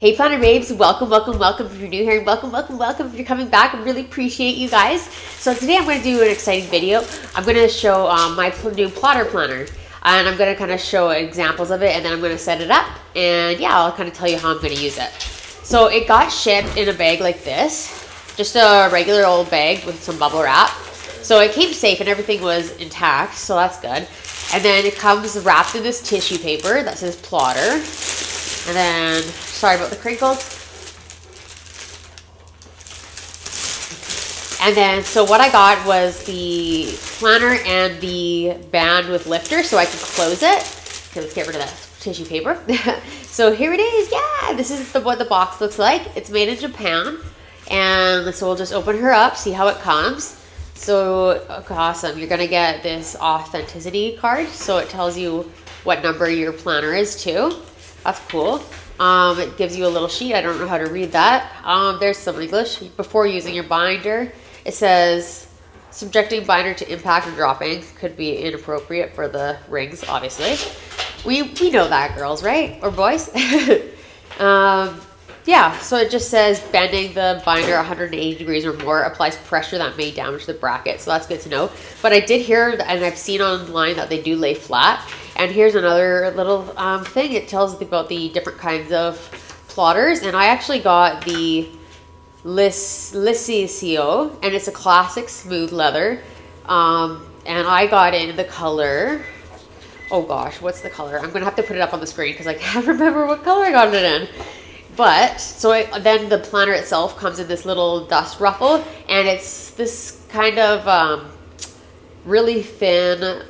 Hey Planner Babes, welcome, welcome, welcome if you're new here, and welcome, welcome, welcome if you're coming back. I really appreciate you guys. So today I'm going to do an exciting video. I'm going to show my new plotter planner, and I'm going to kind of show examples of it, and then I'm going to set it up, and yeah, I'll kind of tell you how I'm going to use it. So it got shipped in a bag like this, just a regular old bag with some bubble wrap. So it came safe and everything was intact, so that's good. And then it comes wrapped in this tissue paper that says plotter. And then, sorry about the crinkles. And then, so what I got was the planner and the band with lifter so I could close it. Okay, let's get rid of that tissue paper. So here it is. Yeah, this is what the box looks like. It's made in Japan. And so we'll just open her up, see how it comes. So, okay, awesome. You're going to get this authenticity card. So it tells you what number your planner is too. That's cool. It gives you a little sheet. I don't know how to read that. There's some English. Before using your binder, it says subjecting binder to impact or dropping could be inappropriate for the rings, obviously. We know that, girls, right? Or boys? Yeah, so it just says bending the binder 180 degrees or more applies pressure that may damage the bracket. So that's good to know. But I did hear, and I've seen online that they do lay flat. And here's another little thing. It tells about the different kinds of plotters. And I actually got the liscio, and it's a classic smooth leather. And I got it in the color, oh gosh, what's the color? I'm going to have to put it up on the screen because I can't remember what color I got it in. But, so then the planner itself comes in this little dust ruffle, and it's this kind of really thin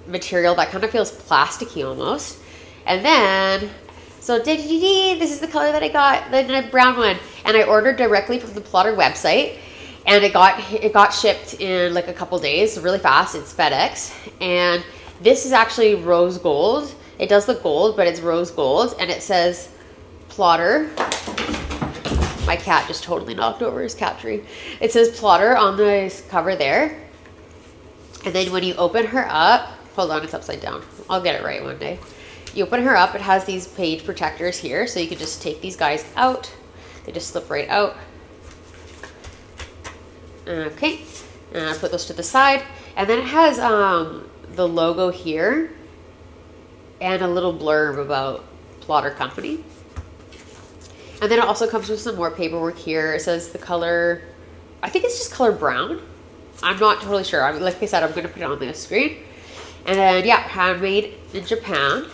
material that kind of feels plasticky almost. And then, so this is the color that I got, the brown one. And I ordered directly from the plotter website, and it got shipped in like a couple days, really fast. It's FedEx. And this is actually rose gold. It does look gold, but it's rose gold, and it says plotter. My cat just totally knocked over his cat tree. It says plotter on the cover there. And then when you open her up, hold on, it's upside down. I'll get it right one day. You open her up, it has these page protectors here, so you can just take these guys out. They just slip right out. Okay, and I put those to the side. And then it has the logo here and a little blurb about Plotter Company. And then it also comes with some more paperwork here. It says the color, I think it's just color brown. I'm not totally sure. I mean, like I said, I'm going to put it on the screen. And then, yeah, handmade in Japan.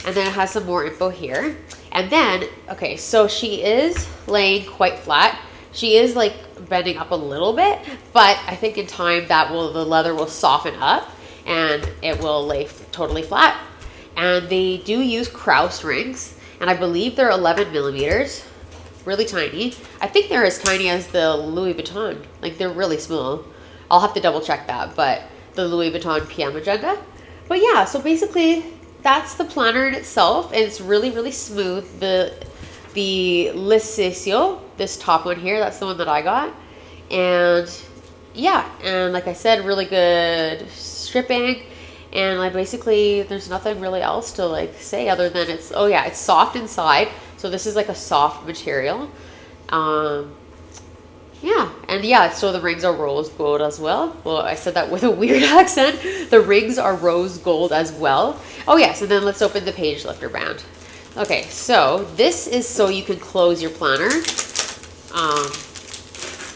And then it has some more info here. And then, okay, so she is laying quite flat. She is like bending up a little bit, but I think in time the leather will soften up and it will lay totally flat. And they do use Krause rings, and I believe they're 11 millimeters, really tiny. I think they're as tiny as the Louis Vuitton. Like, they're really small. I'll have to double check that, but the Louis Vuitton PM Agenda. But yeah, so basically that's the planner in itself, and it's really, really smooth. The liscio, this top one here, that's the one that I got. And yeah, and like I said, really good stripping. And like basically there's nothing really else to like say other than it's soft inside. So this is like a soft material. Yeah, and yeah, so the rings are rose gold as well. Well, I said that with a weird accent. The rings are rose gold as well. Oh yes, and then let's open the page lifter band. Okay, so this is so you can close your planner.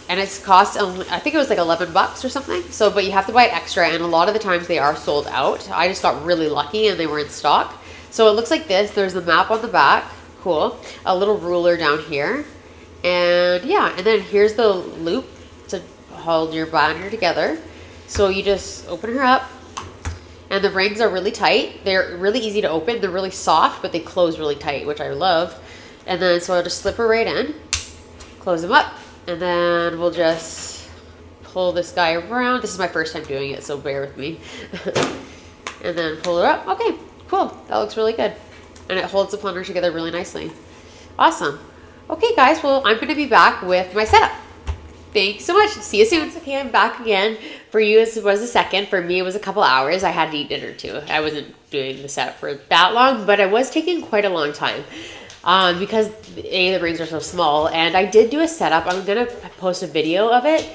And it's cost, I think it was like 11 bucks or something. So, but you have to buy it extra, and a lot of the times they are sold out. I just got really lucky and they were in stock. So it looks like this. There's the map on the back. Cool. A little ruler down here. And yeah, and then here's the loop to hold your binder together. So you just open her up, and the rings are really tight. They're really easy to open. They're really soft, but they close really tight, which I love. And then, so I'll just slip her right in, close them up, and then we'll just pull this guy around. This is my first time doing it, so bear with me. And then pull her up. Okay, cool. That looks really good. And it holds the planner together really nicely. Awesome. Okay, guys, well, I'm going to be back with my setup. Thanks so much. See you soon. Okay, I'm back again. For you, it was a second. For me, it was a couple hours. I had to eat dinner, too. I wasn't doing the setup for that long, but I was taking quite a long time. because the rings are so small. And I did do a setup. I'm gonna post a video of it.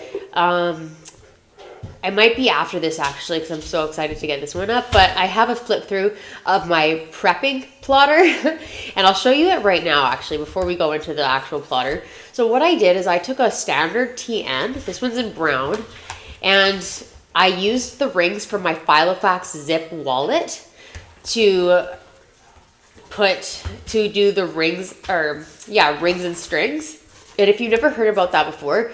I might be after this actually because I'm so excited to get this one up, but I have a flip through of my prepping plotter and I'll show you it right now actually before we go into the actual plotter. So what I did is I took a standard TN, this one's in brown, and I used the rings from my Filofax zip wallet to do the rings, or yeah, rings and strings. And if you've never heard about that before,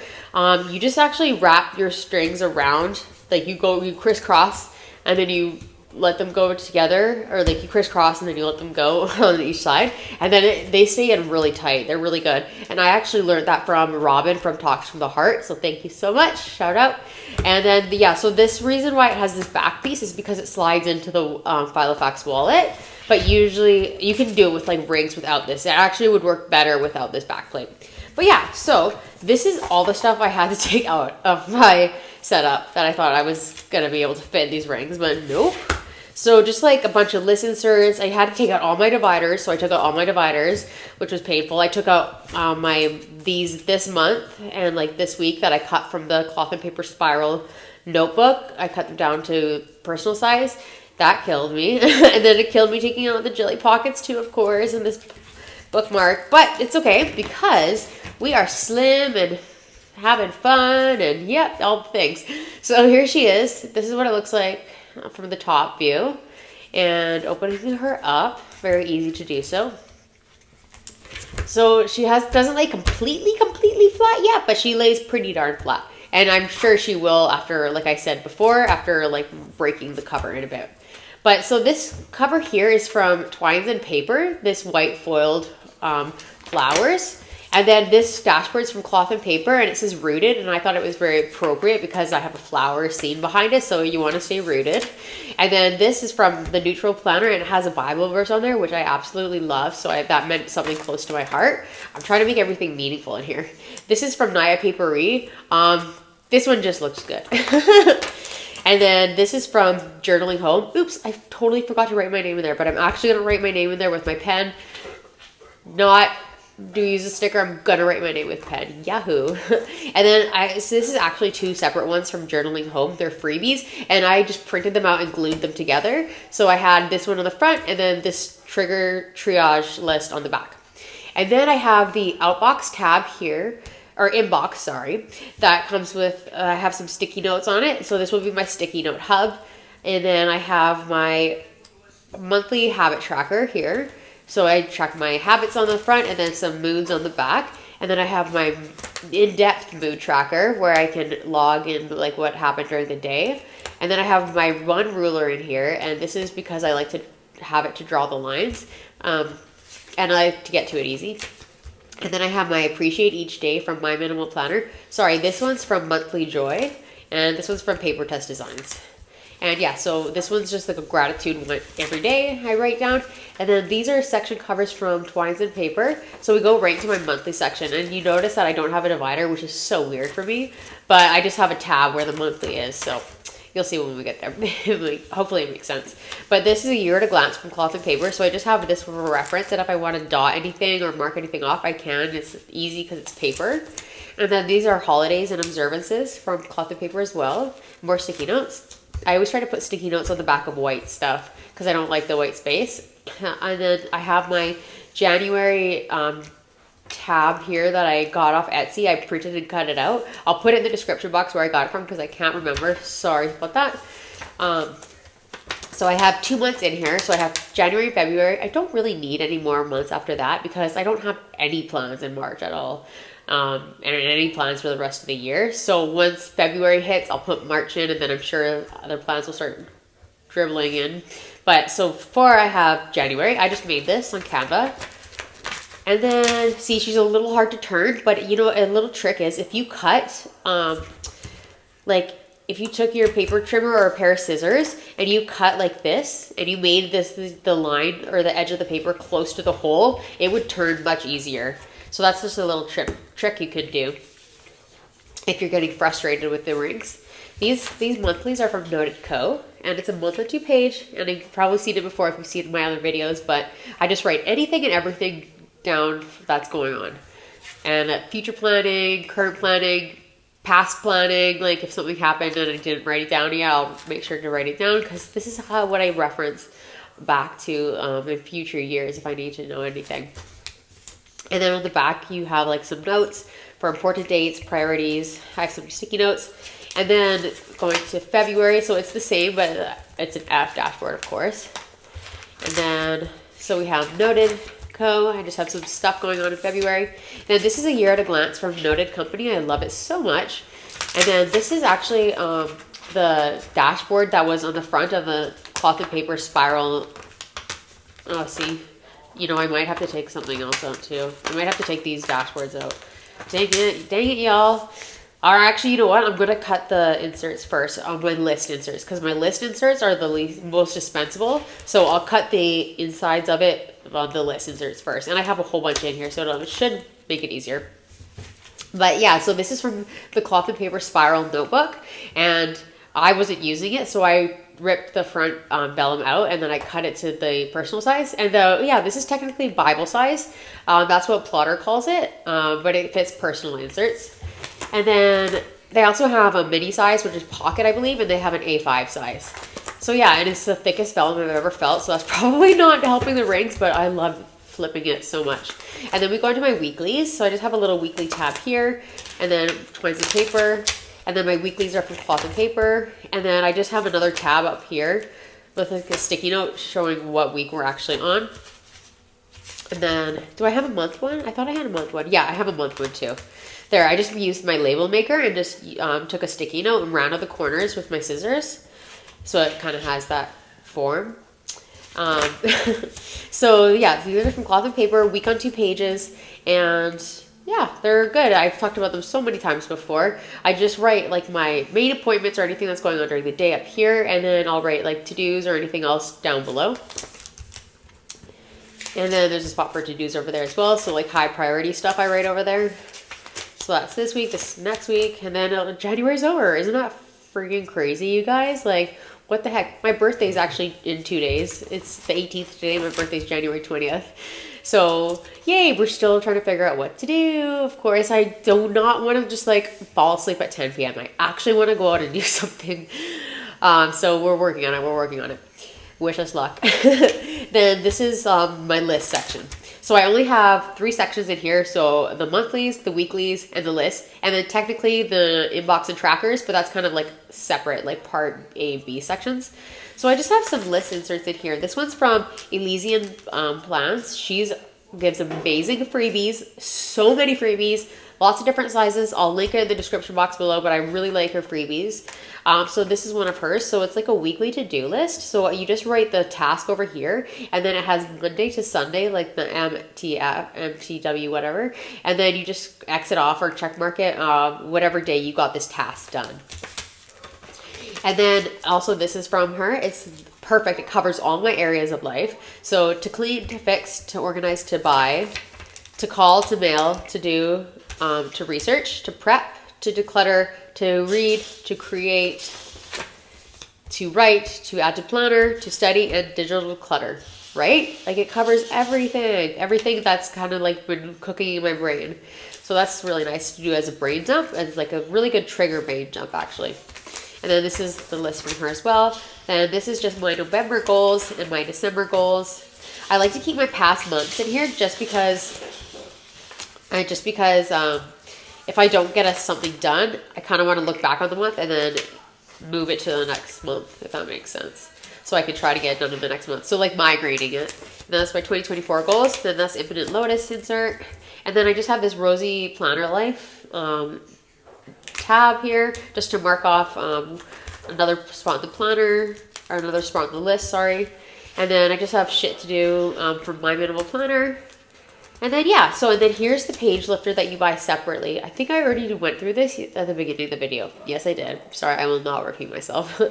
you just actually wrap your strings around, like you crisscross and then you let them go together, or like you crisscross and then you let them go on each side, and then they stay in really tight. They're really good. And I actually learned that from Robin from Talks from the Heart, so thank you so much, shout out. And then yeah, so this reason why it has this back piece is because it slides into the Filofax wallet, but usually you can do it with like rings without this. It actually would work better without this back plate. But yeah, so this is all the stuff I had to take out of my setup that I thought I was going to be able to fit in these rings, but nope. So just like a bunch of list inserts, I had to take out all my dividers. So I took out all my dividers, which was painful. I took out these this month and like this week that I cut from the cloth and paper spiral notebook. I cut them down to personal size. That killed me. And then it killed me taking out the jelly pockets too, of course, and this bookmark. But it's okay because we are slim and having fun and yep, all the things. So here she is. This is what it looks like from the top view, and opening her up, very easy to do so. So she doesn't lay completely flat yet, but she lays pretty darn flat, and I'm sure she will after, like I said before, after like breaking the cover in a bit. But so this cover here is from Twines and Paper, this white foiled flowers. And then this dashboard is from Cloth and Paper, and it says rooted, and I thought it was very appropriate because I have a flower scene behind it, so you want to stay rooted. And then this is from the Neutral Planner, and it has a Bible verse on there, which I absolutely love, so that meant something close to my heart. I'm trying to make everything meaningful in here. This is from Naya Paperie. This one just looks good. And then this is from Journaling Home. Oops, I totally forgot to write my name in there, but I'm actually going to write my name in there with my pen. Not do use a sticker, I'm gonna write my name with pen. Yahoo. And then so this is actually two separate ones from Journaling Home. They're freebies, and I just printed them out and glued them together. So I had this one on the front and then this trigger triage list on the back. And then I have the outbox tab here, or inbox, sorry, that comes with, I have some sticky notes on it. So this will be my sticky note hub. And then I have my monthly habit tracker here. So I track my habits on the front and then some moods on the back. And then I have my in-depth mood tracker where I can log in like what happened during the day. And then I have my run ruler in here. And this is because I like to have it to draw the lines. And I like to get to it easy. And then I have my Appreciate Each Day from My Minimal Planner. Sorry, this one's from Monthly Joy. And this one's from Paper Test Designs. And yeah, so this one's just like a gratitude one every day I write down. And then these are section covers from Twines and Paper. So we go right into my monthly section. And you notice that I don't have a divider, which is so weird for me. But I just have a tab where the monthly is. So you'll see when we get there. Hopefully it makes sense. But this is a year at a glance from Cloth and Paper. So I just have this for reference. And if I want to dot anything or mark anything off, I can. It's easy because it's paper. And then these are holidays and observances from Cloth and Paper as well. More sticky notes. I always try to put sticky notes on the back of white stuff because I don't like the white space. And then I have my January tab here that I got off Etsy. I printed and cut it out. I'll put it in the description box where I got it from because I can't remember. Sorry about that. So I have 2 months in here. So I have January and February. I don't really need any more months after that because I don't have any plans in March at all. And any plans for the rest of the year. So once February hits, I'll put March in, and then I'm sure other plans will start dribbling in. But so far I have January. I just made this on Canva. And then, see, she's a little hard to turn, but you know, a little trick is if you cut, like if you took your paper trimmer or a pair of scissors and you cut like this, and you made the line or the edge of the paper close to the hole, it would turn much easier. So that's just a little trick you could do if you're getting frustrated with the rings. These monthlies are from Noted Co. And it's a month or 2 page. And you've probably seen it before if you've seen my other videos. But I just write anything and everything down that's going on. And future planning, current planning, past planning, like if something happened and I didn't write it down yet, I'll make sure to write it down because this is what I reference back to in future years if I need to know anything. And then on the back, you have like some notes for important dates, priorities. I have some sticky notes. And then going to February, so it's the same, but it's an F dashboard, of course. And then, so we have Noted Co. I just have some stuff going on in February. And this is a year at a glance from Noted Company. I love it so much. And then this is actually the dashboard that was on the front of the cloth and paper spiral. Oh, see, you know, I might have to take something else out too. I might have to take these dashboards out. Dang it, y'all. Or actually, you know what? I'm going to cut the inserts first on my list inserts because my list inserts are the most dispensable. So I'll cut the insides of it on the list inserts first. And I have a whole bunch in here, so it should make it easier. But yeah, so this is from the cloth and paper spiral notebook. And I wasn't using it, so I ripped the front vellum out and then I cut it to the personal size. And yeah, this is technically Bible size. That's what Plotter calls it, but it fits personal inserts. And then they also have a mini size, which is pocket, I believe, and they have an A5 size. So yeah, and it's the thickest vellum I've ever felt, so that's probably not helping the rings, but I love flipping it so much. And then we go into my weeklies. So I just have a little weekly tab here, and then twines of paper. And then my weeklies are from cloth and paper. And then I just have another tab up here with like a sticky note showing what week we're actually on. And then, do I have a month one? I thought I had a month one. Yeah, I have a month one too. There, I just used my label maker and just took a sticky note and rounded the corners with my scissors. So it kind of has that form. So yeah, these are from cloth and paper, week on 2 pages. And yeah, they're good. I've talked about them so many times before. I just write like my main appointments or anything that's going on during the day up here. And then I'll write like to-dos or anything else down below. And then there's a spot for to-dos over there as well. So like high priority stuff I write over there. So that's this week, this next week, and then January's over. Isn't that freaking crazy, you guys? Like, what the heck? My birthday's actually in 2 days. It's the 18th today. My birthday's January 20th. So, yay, we're still trying to figure out what to do. Of course, I do not want to just like fall asleep at 10 p.m. I actually want to go out and do something. So we're working on it. Wish us luck. Then this is my list section. So I only have 3 sections in here. So the monthlies, the weeklies, and the list. And then technically the inbox and trackers, but that's kind of like separate, like part A and B sections. So I just have some list inserts in here. This one's from Elysian Plans. She's gives amazing freebies, so many freebies, lots of different sizes. I'll link it in the description box below, but I really like her freebies. So this is one of hers. So it's like a weekly to-do list. So you just write the task over here, and then it has Monday to Sunday, like the MTW, whatever. And then you just X it off or check mark it, whatever day you got this task done. And then also this is from her. It's perfect. It covers all my areas of life. So to clean, to fix, to organize, to buy, to call, to mail, to do, to research, to prep, to declutter, to read, to create, to write, to add to planner, to study, and digital clutter, right? Like it covers everything that's kind of like been cooking in my brain. So that's really nice to do as a brain dump. And it's like a really good trigger brain dump actually. And then this is the list from her as well. And this is just my November goals and my December goals. I like to keep my past months in here just because if I don't get something done, I kind of want to look back on the month and then move it to the next month, if that makes sense. So I can try to get it done in the next month. So like migrating it. And that's my 2024 goals. Then that's Infinite Lotus insert. And then I just have this Rosy Planner Life tab here just to mark off another spot in the planner, or another spot on the list, sorry. And then I just have shit to do from my minimal planner. And then yeah, so and then here's the page lifter that you buy separately. I think I already went through this at the beginning of the video. Yes, I did. Sorry, I will not repeat myself.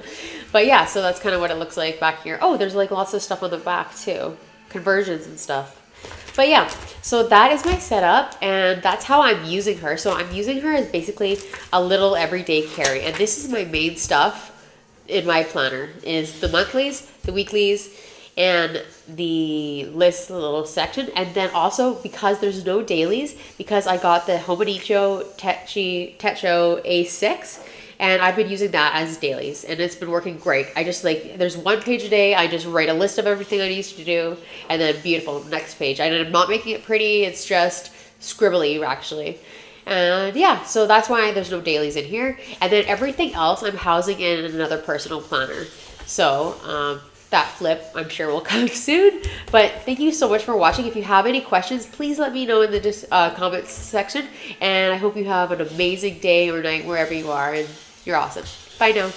But yeah, so that's kind of what it looks like back here. Oh, there's like lots of stuff on the back too. Conversions and stuff. But yeah, so that is my setup and that's how I'm using her. So I'm using her as basically a little everyday carry. And this is my main stuff in my planner is the monthlies, the weeklies, and the list, the little section. And then also, because there's no dailies, because I got the Hominicho Techo A6, and I've been using that as dailies, and it's been working great. I just like, there's one page a day, I just write a list of everything I need to do, and then beautiful, next page. And I'm not making it pretty, it's just scribbly actually. And yeah, so that's why there's no dailies in here. And then everything else I'm housing in another personal planner. So that flip I'm sure will come soon. But thank you so much for watching. If you have any questions, please let me know in the comments section. And I hope you have an amazing day or night wherever you are. And you're awesome. Bye now.